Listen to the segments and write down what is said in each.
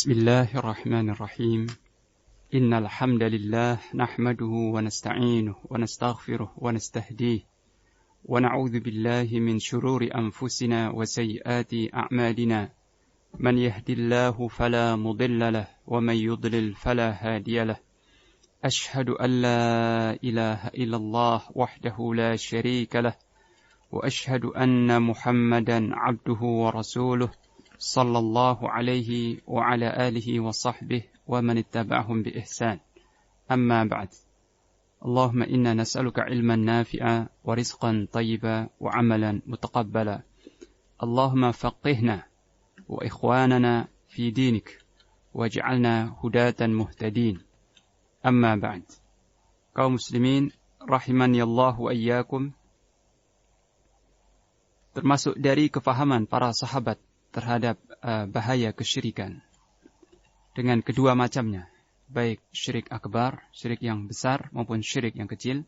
بسم الله الرحمن الرحيم إن الحمد لله نحمده ونستعينه ونستغفره ونستهديه ونعوذ بالله من شرور أنفسنا وسيئات أعمالنا من يهد الله فلا مضل له ومن يضلل فلا هادي له أشهد أن لا إله إلا الله وحده لا شريك له وأشهد أن محمدا عبده ورسوله صلى الله عليه وعلى آله وصحبه ومن اتبعهم بإحسان أما بعد اللهم إنا نسألك علما نافعا ورزقا طيبا وعملا متقبلا اللهم فقهنا وإخواننا في دينك واجعلنا هداة مهتدين أما بعد kaum muslimin rahimani Allah wa iyyakum, termasuk dari kefahaman para sahabat terhadap bahaya kesyirikan dengan kedua macamnya, baik syirik akbar, syirik yang besar maupun syirik yang kecil,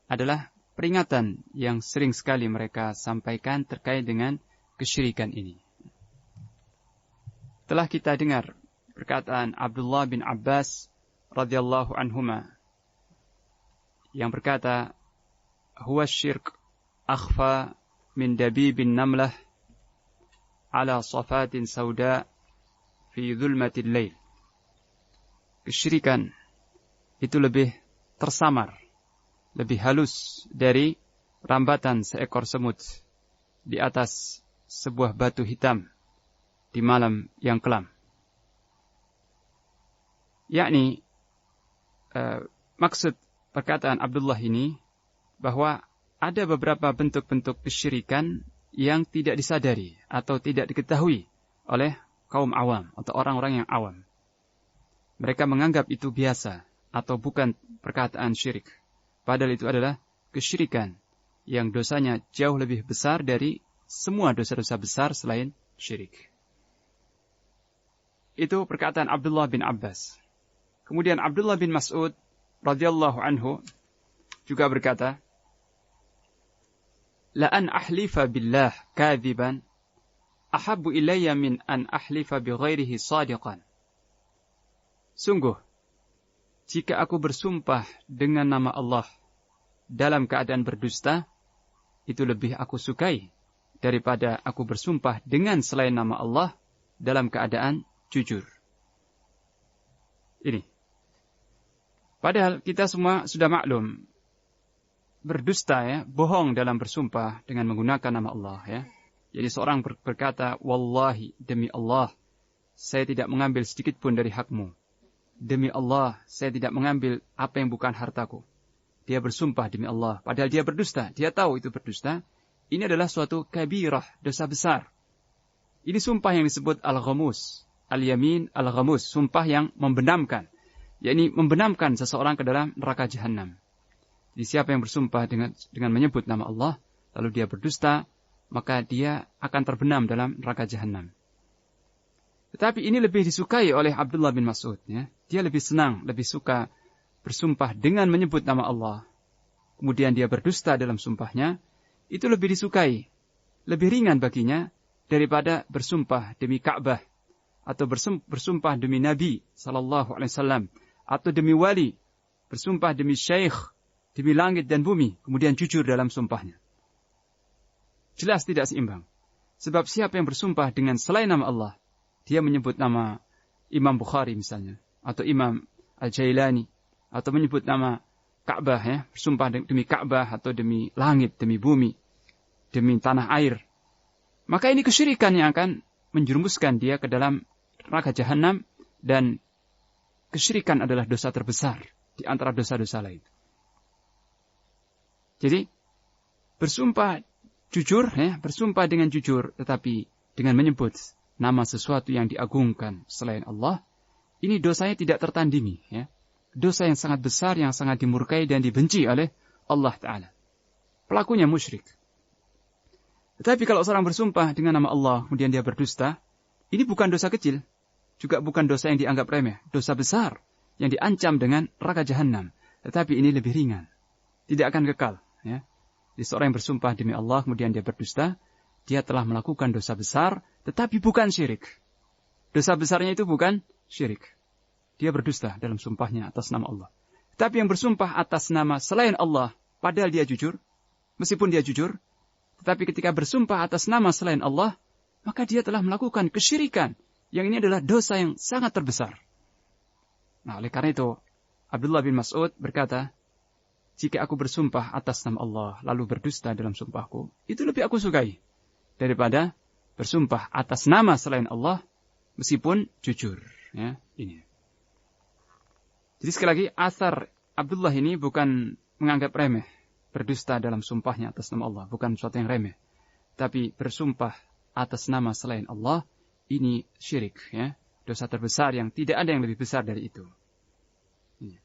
adalah peringatan yang sering sekali mereka sampaikan terkait dengan kesyirikan ini. Telah kita dengar perkataan Abdullah bin Abbas radhiyallahu anhuma yang berkata, huwa syirk akhfa min dabibin namlah ala safatin sauda fi dhulmatil lail. Kesyirikan itu lebih tersamar, lebih halus dari rambatan seekor semut di atas sebuah batu hitam di malam yang kelam. Yakni maksud perkataan Abdullah ini bahwa ada beberapa bentuk-bentuk kesyirikan yang tidak disadari atau tidak diketahui oleh kaum awam atau orang-orang yang awam. Mereka menganggap itu biasa atau bukan perkataan syirik. Padahal itu adalah kesyirikan yang dosanya jauh lebih besar dari semua dosa-dosa besar selain syirik. Itu perkataan Abdullah bin Abbas. Kemudian Abdullah bin Mas'ud radhiyallahu anhu juga berkata, la an ahlifa billah kadhiban ahabbu ilayya min an ahlifa bighairihi sadiqan. Sungguh, jika aku bersumpah dengan nama Allah dalam keadaan berdusta, itu lebih aku sukai daripada aku bersumpah dengan selain nama Allah dalam keadaan jujur. Ini. Padahal kita semua sudah maklum, berdusta ya, bohong dalam bersumpah dengan menggunakan nama Allah ya. Jadi seorang berkata, wallahi, demi Allah, saya tidak mengambil sedikit pun dari hakmu. Demi Allah, saya tidak mengambil apa yang bukan hartaku. Dia bersumpah demi Allah, padahal dia berdusta. Dia tahu itu berdusta. Ini adalah suatu kabirah, dosa besar. Ini sumpah yang disebut al-ghamus, al-yamin al-ghamus, sumpah yang membenamkan. Yakni membenamkan seseorang ke dalam neraka jahanam. Jadi siapa yang bersumpah dengan menyebut nama Allah, lalu dia berdusta, maka dia akan terbenam dalam neraka jahanam. Tetapi ini lebih disukai oleh Abdullah bin Mas'ud. Ya. Dia lebih senang, lebih suka bersumpah dengan menyebut nama Allah. Kemudian dia berdusta dalam sumpahnya, itu lebih disukai, lebih ringan baginya daripada bersumpah demi Ka'bah, atau bersumpah demi Nabi SAW, atau demi wali, bersumpah demi syekh, demi langit dan bumi, kemudian jujur dalam sumpahnya. Jelas tidak seimbang. Sebab siapa yang bersumpah dengan selain nama Allah, dia menyebut nama Imam Bukhari misalnya, atau Imam Al-Jailani, atau menyebut nama Ka'bah, ya, bersumpah demi Ka'bah, atau demi langit, demi bumi, demi tanah air. Maka ini kesyirikan yang akan menjerumuskan dia ke dalam neraka jahanam, dan kesyirikan adalah dosa terbesar di antara dosa-dosa lain. Jadi, bersumpah jujur, ya, bersumpah dengan jujur, tetapi dengan menyebut nama sesuatu yang diagungkan selain Allah, ini dosanya tidak tertandingi. Ya. Dosa yang sangat besar, yang sangat dimurkai dan dibenci oleh Allah Ta'ala. Pelakunya musyrik. Tetapi kalau seorang bersumpah dengan nama Allah, kemudian dia berdusta, ini bukan dosa kecil, juga bukan dosa yang dianggap remeh, dosa besar yang diancam dengan neraka jahanam. Tetapi ini lebih ringan, tidak akan kekal. Ya. Jadi seorang yang bersumpah demi Allah, kemudian dia berdusta, dia telah melakukan dosa besar, tetapi bukan syirik. Dosa besarnya itu bukan syirik. Dia berdusta dalam sumpahnya atas nama Allah. Tapi yang bersumpah atas nama selain Allah, padahal dia jujur, meskipun dia jujur, tetapi ketika bersumpah atas nama selain Allah, maka dia telah melakukan kesyirikan. Yang ini adalah dosa yang sangat terbesar. Nah, oleh karena itu, Abdullah bin Mas'ud berkata, jika aku bersumpah atas nama Allah, lalu berdusta dalam sumpahku, itu lebih aku sukai daripada bersumpah atas nama selain Allah, meskipun jujur. Ya, ini. Jadi sekali lagi, asar Abdullah ini bukan menganggap remeh berdusta dalam sumpahnya atas nama Allah, bukan sesuatu yang remeh. Tapi bersumpah atas nama selain Allah, ini syirik, ya, dosa terbesar yang tidak ada yang lebih besar dari itu. Ini.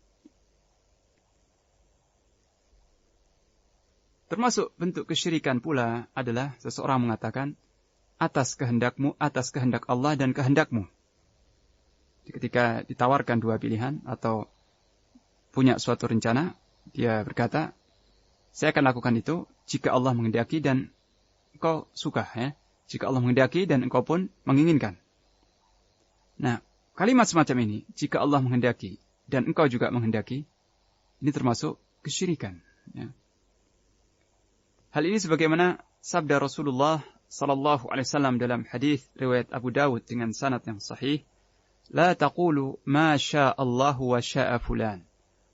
Termasuk bentuk kesyirikan pula adalah seseorang mengatakan atas kehendakmu, atas kehendak Allah dan kehendakmu. Ketika ditawarkan dua pilihan atau punya suatu rencana, dia berkata, saya akan lakukan itu jika Allah menghendaki dan engkau suka, ya. Jika Allah menghendaki dan engkau pun menginginkan. Nah, kalimat semacam ini, jika Allah menghendaki dan engkau juga menghendaki, ini termasuk kesyirikan, ya. Hal ini sebagaimana sabda Rasulullah sallallahu alaihi wasallam dalam hadis riwayat Abu Dawud dengan sanad yang sahih, la taqulu ma syaa Allah wa syaa fulan,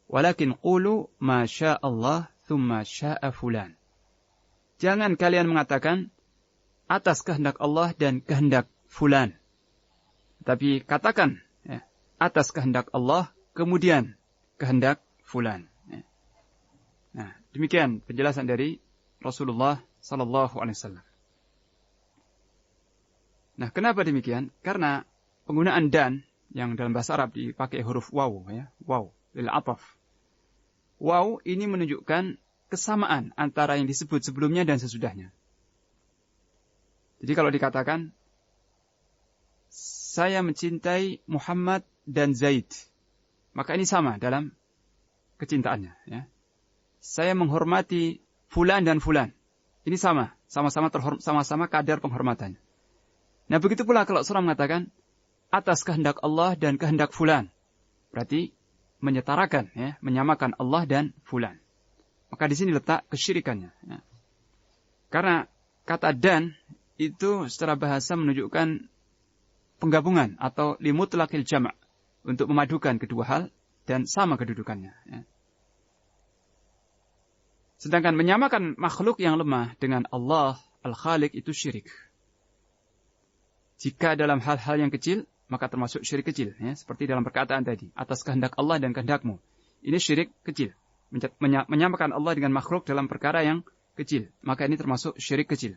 walakin qulu ma syaa Allah thumma syaa fulan. Jangan kalian mengatakan atas kehendak Allah dan kehendak fulan, tapi katakan, ya, atas kehendak Allah kemudian kehendak fulan. Ya. Nah, demikian penjelasan dari Rasulullah sallallahu alaihi wasallam. Nah, kenapa demikian? Karena penggunaan dan yang dalam bahasa Arab dipakai huruf waw, ya, waw lil ataf. Waw ini menunjukkan kesamaan antara yang disebut sebelumnya dan sesudahnya. Jadi kalau dikatakan saya mencintai Muhammad dan Zaid, maka ini sama dalam kecintaannya, ya. Saya menghormati fulan dan fulan. Ini sama-sama kadar penghormatannya. Nah, begitu pula kalau seorang mengatakan atas kehendak Allah dan kehendak fulan, berarti menyetarakan, ya, menyamakan Allah dan fulan. Maka di sini letak kesyirikannya, ya. Karena kata dan itu secara bahasa menunjukkan penggabungan atau limutlaqil jama' untuk memadukan kedua hal dan sama kedudukannya, ya. Sedangkan menyamakan makhluk yang lemah dengan Allah Al-Khaliq itu syirik. Jika dalam hal-hal yang kecil, maka termasuk syirik kecil, ya, seperti dalam perkataan tadi, atas kehendak Allah dan kehendakmu. Ini syirik kecil. Menyamakan Allah dengan makhluk dalam perkara yang kecil, maka ini termasuk syirik kecil.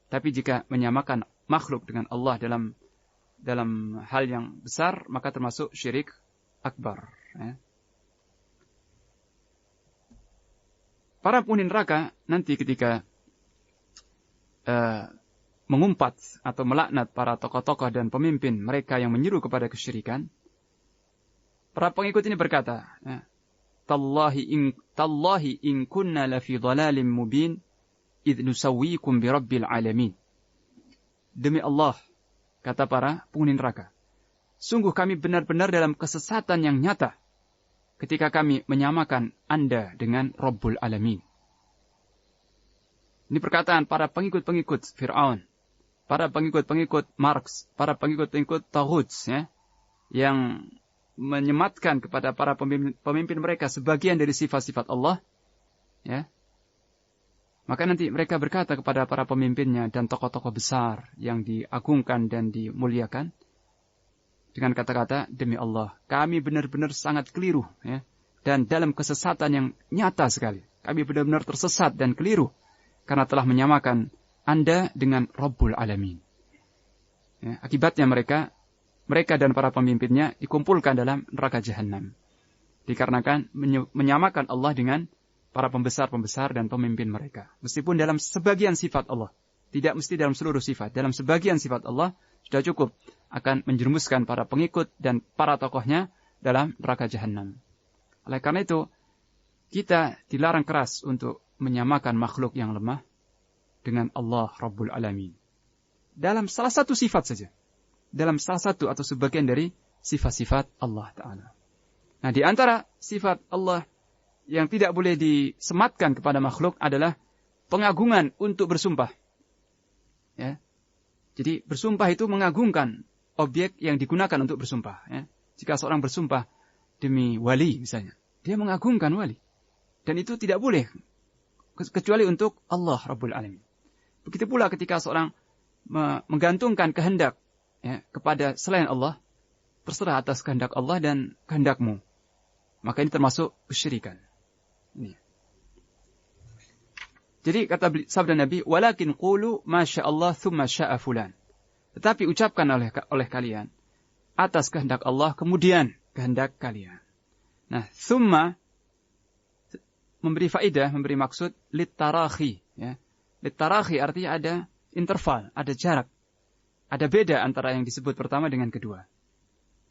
Tapi jika menyamakan makhluk dengan Allah dalam hal yang besar, maka termasuk syirik akbar, ya. Para penghuni neraka nanti ketika mengumpat atau melaknat para tokoh-tokoh dan pemimpin mereka yang menyeru kepada kesyirikan, para pengikut ini berkata, ya, Tallahi in kunna lafi dhalalim mubin idh nusawwikum bi rabbil alamin. Demi Allah, kata para penghuni neraka, sungguh kami benar-benar dalam kesesatan yang nyata ketika kami menyamakan Anda dengan Rabbul Alamin. Ini perkataan para pengikut-pengikut Fir'aun, para pengikut-pengikut Marx, para pengikut-pengikut Taghut, ya, yang menyematkan kepada para pemimpin mereka sebagian dari sifat-sifat Allah, ya. Maka nanti mereka berkata kepada para pemimpinnya dan tokoh-tokoh besar yang diagungkan dan dimuliakan dengan kata-kata, demi Allah, kami benar-benar sangat keliru, ya, dan dalam kesesatan yang nyata sekali. Kami benar-benar tersesat dan keliru karena telah menyamakan Anda dengan Rabbul Alamin. Ya, akibatnya mereka dan para pemimpinnya dikumpulkan dalam neraka jahanam. Dikarenakan menyamakan Allah dengan para pembesar-pembesar dan pemimpin mereka. Meskipun dalam sebagian sifat Allah. Tidak mesti dalam seluruh sifat. Dalam sebagian sifat Allah sudah cukup akan menjerumuskan para pengikut dan para tokohnya dalam neraka jahanam. Oleh karena itu, kita dilarang keras untuk menyamakan makhluk yang lemah dengan Allah Rabbul Alamin. Dalam salah satu sifat saja. dalam salah satu atau sebagian dari sifat-sifat Allah Ta'ala. Nah, di antara sifat Allah yang tidak boleh disematkan kepada makhluk adalah pengagungan untuk bersumpah. Ya. Jadi bersumpah itu mengagungkan objek yang digunakan untuk bersumpah. Ya. Jika seorang bersumpah demi wali misalnya, dia mengagungkan wali. Dan itu tidak boleh kecuali untuk Allah Rabbul Alamin. Begitu pula ketika seorang menggantungkan kehendak ya, kepada selain Allah, terserah atas kehendak Allah dan kehendakmu. Maka ini termasuk kesyirikan. Ini. Jadi kata sabda Nabi, walakin qulu ma sya'allah thumma sya'a fulan. Tetapi ucapkan oleh kalian atas kehendak Allah kemudian kehendak kalian. Nah, thumma memberi faedah, memberi maksud litarahi ya. Litarahi artinya ada interval, ada jarak. Ada beda antara yang disebut pertama dengan kedua.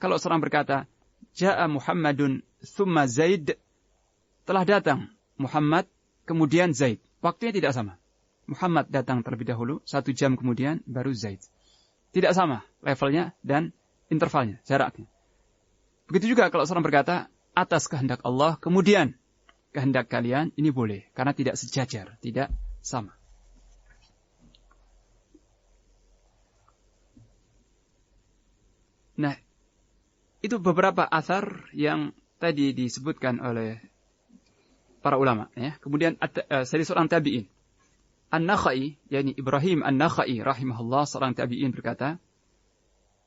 Kalau seorang berkata, Ja'a Muhammadun thumma Zaid, telah datang Muhammad kemudian Zaid. Waktunya tidak sama. Muhammad datang terlebih dahulu, 1 jam kemudian baru Zaid. Tidak sama levelnya dan intervalnya, jaraknya. Begitu juga kalau seorang berkata, atas kehendak Allah kemudian kehendak kalian, ini boleh. Karena tidak sejajar, tidak sama. Nah, itu beberapa athar yang tadi disebutkan oleh para ulama. Ya. Kemudian dari seorang tabi'in. An-Nakhai, yakni Ibrahim An-Nakhai rahimahullah, seorang tabi'in berkata,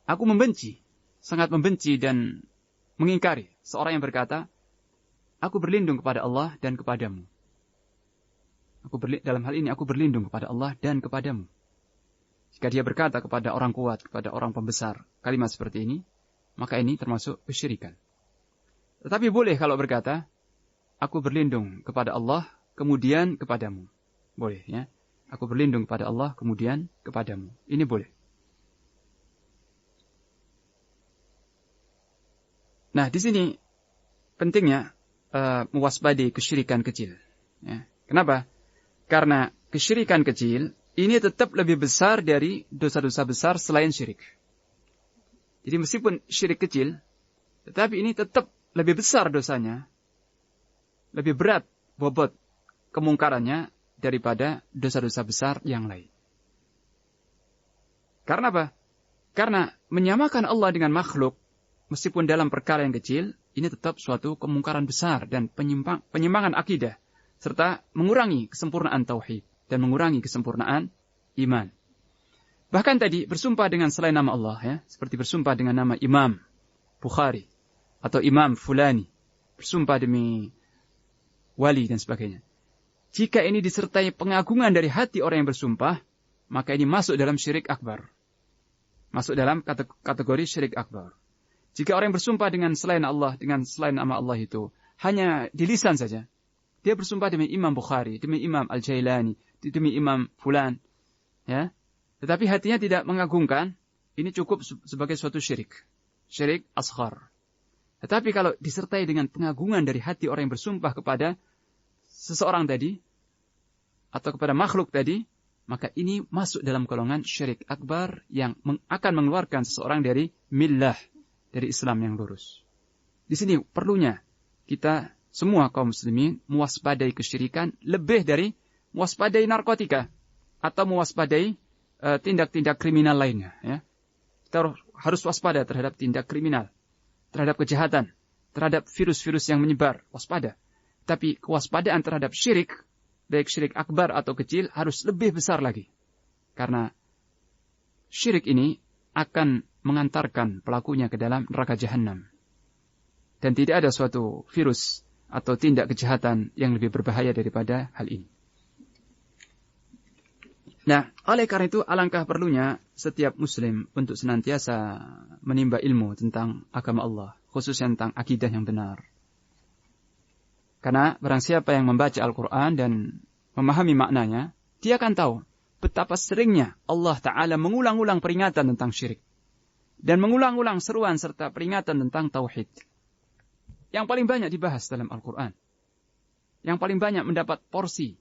aku membenci, sangat membenci dan mengingkari seorang yang berkata, aku berlindung kepada Allah dan kepadamu. Dalam hal ini aku berlindung kepada Allah dan kepadamu. Jika dia berkata kepada orang kuat, kepada orang pembesar, kalimat seperti ini, maka ini termasuk kesyirikan. Tetapi boleh kalau berkata, aku berlindung kepada Allah, kemudian kepadamu. Boleh, ya. Aku berlindung kepada Allah, kemudian kepadamu. Ini boleh. Nah, di sini pentingnya mewaspadai kesyirikan kecil. Ya. Kenapa? Karena kesyirikan kecil ini tetap lebih besar dari dosa-dosa besar selain syirik. Jadi meskipun syirik kecil, tetapi ini tetap lebih besar dosanya, lebih berat bobot kemungkarannya daripada dosa-dosa besar yang lain. Karena apa? Karena menyamakan Allah dengan makhluk, meskipun dalam perkara yang kecil, ini tetap suatu kemungkaran besar dan penyimpangan akidah, serta mengurangi kesempurnaan tauhid dan mengurangi kesempurnaan iman. Bahkan tadi bersumpah dengan selain nama Allah, ya, seperti bersumpah dengan nama Imam Bukhari atau Imam Fulani, bersumpah demi wali dan sebagainya. Jika ini disertai pengagungan dari hati orang yang bersumpah, maka ini masuk dalam syirik akbar. Masuk dalam kategori syirik akbar. Jika orang yang bersumpah dengan selain Allah, dengan selain nama Allah itu, hanya di lisan saja. Dia bersumpah demi Imam Bukhari, demi Imam Al-Jailani, demi Imam Fulan. Ya. Tetapi hatinya tidak mengagungkan, ini cukup sebagai suatu syirik. Syirik asghar. Tetapi kalau disertai dengan pengagungan dari hati orang yang bersumpah kepada seseorang tadi, atau kepada makhluk tadi, maka ini masuk dalam golongan syirik akbar yang akan mengeluarkan seseorang dari millah, dari Islam yang lurus. Di sini perlunya kita semua kaum muslimin mewaspadai kesyirikan lebih dari mewaspadai narkotika atau mewaspadai tindak-tindak kriminal lainnya. Ya. Kita harus waspada terhadap tindak kriminal, terhadap kejahatan, terhadap virus-virus yang menyebar, waspada. Tapi kewaspadaan terhadap syirik, baik syirik akbar atau kecil, harus lebih besar lagi. Karena syirik ini akan mengantarkan pelakunya ke dalam neraka jahanam. Dan tidak ada suatu virus atau tindak kejahatan yang lebih berbahaya daripada hal ini. Nah, oleh karena itu alangkah perlunya setiap muslim untuk senantiasa menimba ilmu tentang agama Allah, khususnya tentang akidah yang benar. Karena barang siapa yang membaca Al-Quran dan memahami maknanya, dia akan tahu betapa seringnya Allah Ta'ala mengulang-ulang peringatan tentang syirik. Dan mengulang-ulang seruan serta peringatan tentang tauhid. Yang paling banyak dibahas dalam Al-Quran. Yang paling banyak mendapat porsi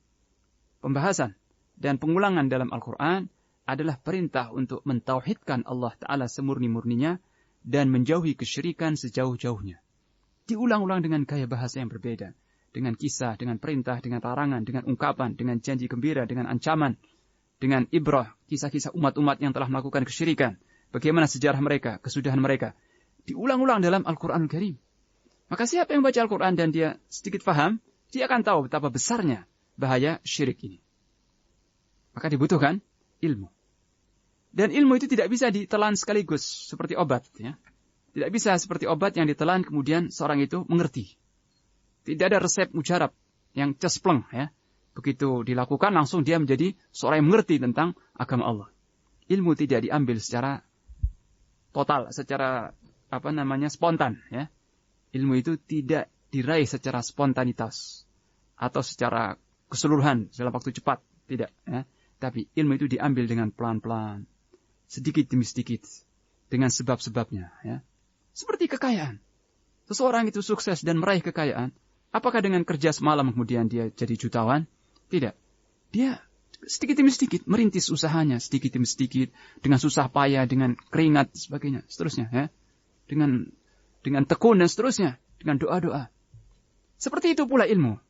pembahasan dan pengulangan dalam Al-Quran adalah perintah untuk mentauhidkan Allah Ta'ala semurni-murninya dan menjauhi kesyirikan sejauh-jauhnya. Diulang-ulang dengan gaya bahasa yang berbeda. Dengan kisah, dengan perintah, dengan larangan, dengan ungkapan, dengan janji gembira, dengan ancaman, dengan ibrah, kisah-kisah umat-umat yang telah melakukan kesyirikan. Bagaimana sejarah mereka, kesudahan mereka. Diulang-ulang dalam Al-Quranul Karim. Maka siapa yang baca Al-Quran dan dia sedikit paham, dia akan tahu betapa besarnya bahaya syirik ini. Maka dibutuhkan ilmu. Dan ilmu itu tidak bisa ditelan sekaligus seperti obat. Ya. Tidak bisa seperti obat yang ditelan kemudian seorang itu mengerti. Tidak ada resep mujarab yang cespleng. Ya. Begitu dilakukan langsung dia menjadi seorang yang mengerti tentang agama Allah. Ilmu tidak diambil secara total, secara spontan. Ya. Ilmu itu tidak diraih secara spontanitas atau secara keseluruhan dalam waktu cepat. Tidak. Ya. Tapi ilmu itu diambil dengan pelan-pelan. Sedikit demi sedikit. Dengan sebab-sebabnya. Ya. Seperti kekayaan. Seseorang itu sukses dan meraih kekayaan. Apakah dengan kerja semalam kemudian dia jadi jutawan? Tidak. Dia sedikit demi sedikit merintis usahanya. Sedikit demi sedikit. Dengan susah payah, dengan keringat, sebagainya. Seterusnya. Ya. Dengan tekun dan seterusnya. Dengan doa-doa. Seperti itu pula ilmu.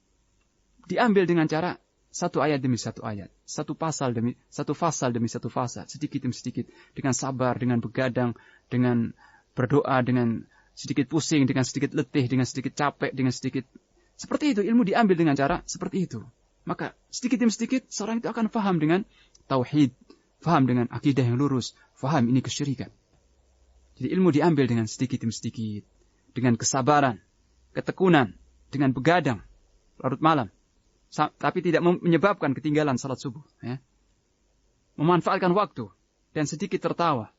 Diambil dengan cara satu ayat demi satu ayat, satu fasal demi satu fasal, sedikit demi sedikit, dengan sabar, dengan begadang, dengan berdoa, dengan sedikit pusing, dengan sedikit letih, dengan sedikit capek, dengan sedikit seperti itu. Ilmu diambil dengan cara seperti itu. Maka sedikit demi sedikit seorang itu akan faham dengan tauhid, faham dengan akidah yang lurus, faham ini kesyirikan. Jadi ilmu diambil dengan sedikit demi sedikit, dengan kesabaran, ketekunan, dengan begadang larut malam. Tapi tidak menyebabkan ketinggalan salat subuh. Ya. Memanfaatkan waktu dan sedikit tertawa,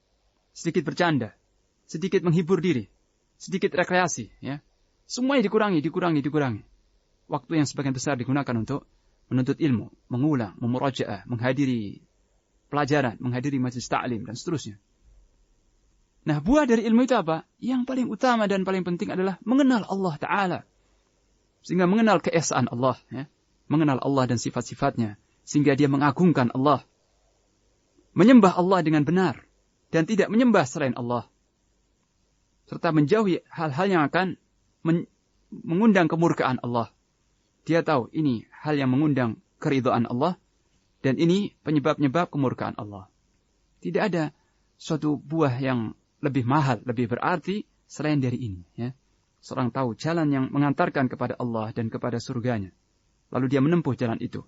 sedikit bercanda, sedikit menghibur diri, sedikit rekreasi. Ya. Semuanya dikurangi. Waktu yang sebagian besar digunakan untuk menuntut ilmu, mengulang, memurajaah, menghadiri pelajaran, menghadiri majelis ta'lim, dan seterusnya. Nah, buah dari ilmu itu apa? Yang paling utama dan paling penting adalah mengenal Allah Ta'ala. Sehingga mengenal keesaan Allah. Ya. Mengenal Allah dan sifat-sifatnya. Sehingga dia mengagungkan Allah. Menyembah Allah dengan benar. Dan tidak menyembah selain Allah. Serta menjauhi hal-hal yang akan mengundang kemurkaan Allah. Dia tahu ini hal yang mengundang keridhaan Allah. Dan ini penyebab-penyebab kemurkaan Allah. Tidak ada suatu buah yang lebih mahal, lebih berarti selain dari ini. Ya. Seorang tahu jalan yang mengantarkan kepada Allah dan kepada surganya. Lalu dia menempuh jalan itu.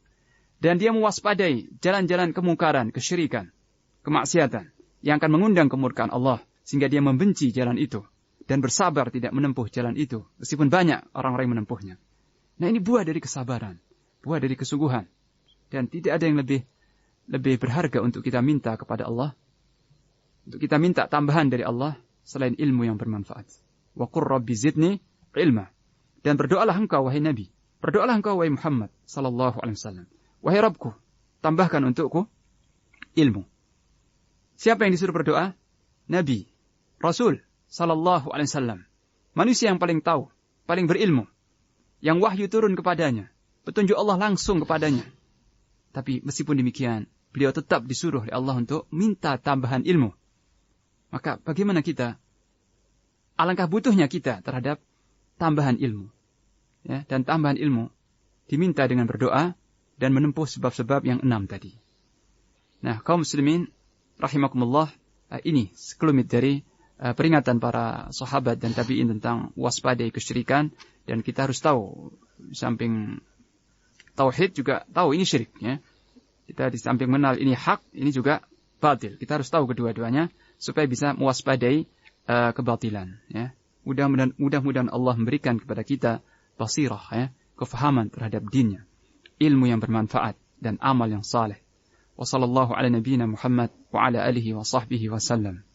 Dan dia mewaspadai jalan-jalan kemungkaran, kesyirikan, kemaksiatan. Yang akan mengundang kemurkaan Allah. Sehingga dia membenci jalan itu. Dan bersabar tidak menempuh jalan itu. Meskipun banyak orang-orang yang menempuhnya. Nah ini buah dari kesabaran. Buah dari kesungguhan. Dan tidak ada yang lebih berharga untuk kita minta kepada Allah. Untuk kita minta tambahan dari Allah. Selain ilmu yang bermanfaat. Wa qur rabbi zidni ilma. Dan berdoalah engkau wahai Nabi. Berdoalah engkau wahai Muhammad sallallahu alaihi wasallam. Wahai Rabbku, tambahkan untukku ilmu. Siapa yang disuruh berdoa? Nabi, Rasul sallallahu alaihi wasallam. Manusia yang paling tahu, paling berilmu. Yang wahyu turun kepadanya, petunjuk Allah langsung kepadanya. Tapi meskipun demikian, beliau tetap disuruh oleh Allah untuk minta tambahan ilmu. Maka bagaimana kita? Alangkah butuhnya kita terhadap tambahan ilmu. Ya, dan tambahan ilmu diminta dengan berdoa dan menempuh sebab-sebab yang 6 tadi. Nah, kaum muslimin rahimakumullah, ini sekelumit dari peringatan para sahabat dan tabi'in tentang waspadai kesyirikan. Dan kita harus tahu, di samping tauhid juga tahu ini syirik. Ya. Kita di samping mengenal ini hak, ini juga batil. Kita harus tahu kedua-duanya supaya bisa mewaspadai kebatilan. Ya. Mudah-mudahan Allah memberikan kepada kita basirah, ya, kefahaman terhadap dinnya, ilmu yang bermanfaat dan amal yang saleh. Wa sallallahu ala nabiyyina Muhammad wa ala alihi wa sahbihi wa sallam.